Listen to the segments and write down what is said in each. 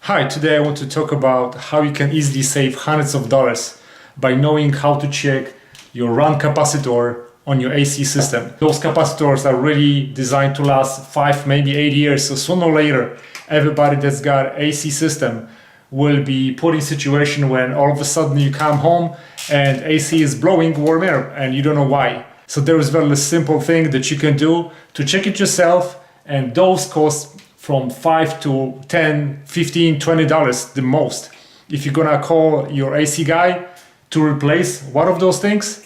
Hi, today I want to talk about how you can easily save hundreds of dollars by knowing how to check your run capacitor on your AC system. Those capacitors are really designed to last 5, maybe 8 years, so sooner or later everybody that's got AC system will be put in a situation when all of a sudden you come home and AC is blowing warm air and you don't know why. So there is a very simple thing that you can do to check it yourself, and those cost from $5 to $10, $15, $20 the most. If you're gonna call your AC guy to replace one of those things,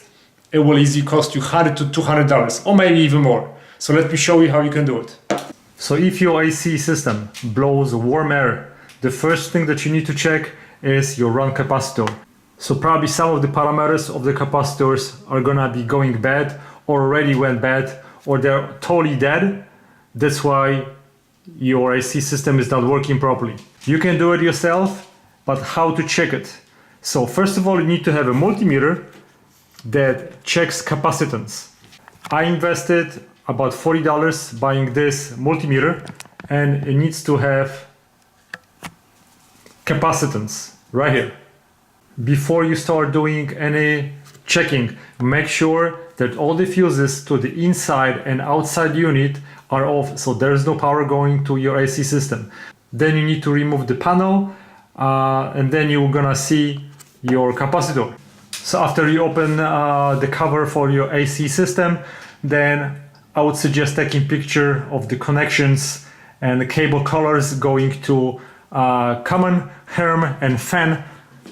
it will easily cost you $100 to $200 or maybe even more. So let me show you how you can do it. So if your AC system blows warm air, the first thing that you need to check is your run capacitor. So probably some of the parameters of the capacitors are gonna be going bad or already went bad, or they're totally dead. That's why your AC system is not working properly. You can do it yourself, but how to check it? So first of all, you need to have a multimeter that checks capacitance. I invested about $40 buying this multimeter, and it needs to have capacitance right here. Before you start doing any checking, make sure that all the fuses to the inside and outside unit are off, so there's no power going to your AC system. Then you need to remove the panel, and then you're gonna see your capacitor. So after you open the cover for your AC system, then I would suggest taking picture of the connections and the cable colors going to common, HERM, and fan.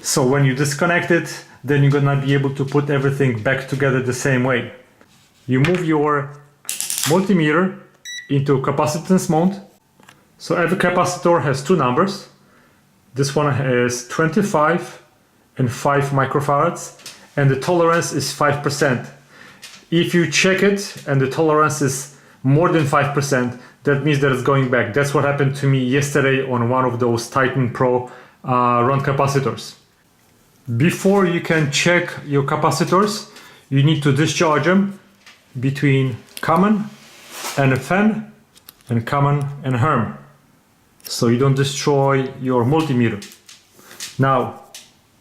So when you disconnect it, then you're gonna be able to put everything back together the same way. You move your multimeter into capacitance mode. So every capacitor has two numbers. This one has 25 and 5 microfarads, and the tolerance is 5%. If you check it and the tolerance is more than 5%, that means that it's going back. That's what happened to me yesterday on one of those Titan Pro run capacitors. Before you can check your capacitors, you need to discharge them between common and fan and common and HERM, so you don't destroy your multimeter. Now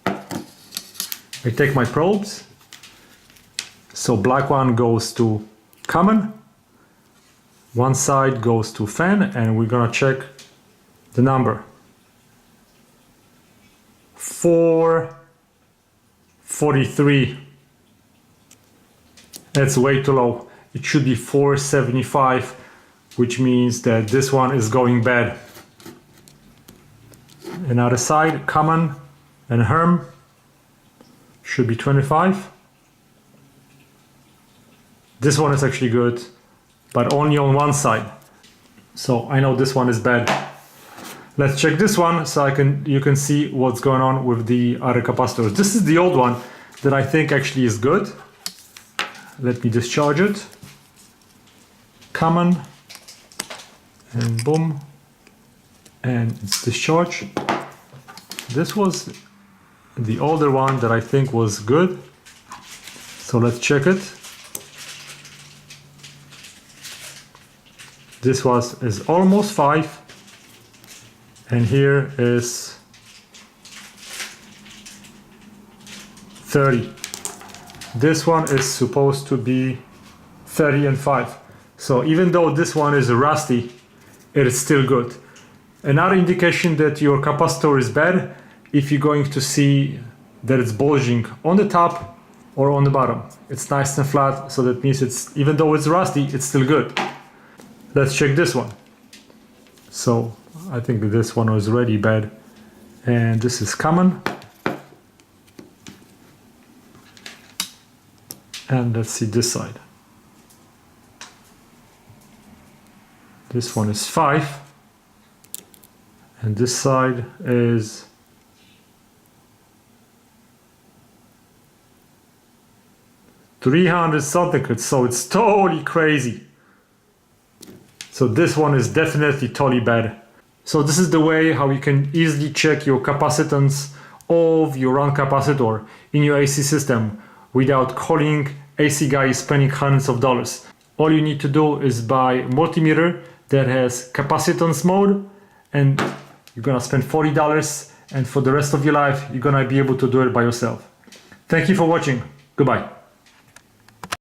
I take my probes. So black one goes to common, one side goes to fan, and we're gonna check the number. 443. That's way too low. It should be 475, which means that this one is going bad. Another side, common and HERM, should be 25. This one is actually good, but only on one side. So I know this one is bad. Let's check this one so you can see what's going on with the other capacitors. This is the old one that I think actually is good. Let me discharge it. Common, and boom, and it's discharged. This was the older one that I think was good. So let's check it. This is almost 5, and here is 30. This one is supposed to be 30 and 5. So even though this one is rusty, it is still good. Another indication that your capacitor is bad, if you're going to see that it's bulging on the top or on the bottom. It's nice and flat, so that means even though it's rusty, it's still good. Let's check this one. So I think this one was already bad, and this is common. And let's see this side. This one is 5, and this side is 300 something, so it's totally crazy. So this one is definitely totally bad. So this is the way how you can easily check your capacitance of your run capacitor in your AC system without calling AC guy spending hundreds of dollars. All you need to do is buy multimeter that has capacitance mode and you're gonna spend $40, and for the rest of your life, you're gonna be able to do it by yourself. Thank you for watching. Goodbye.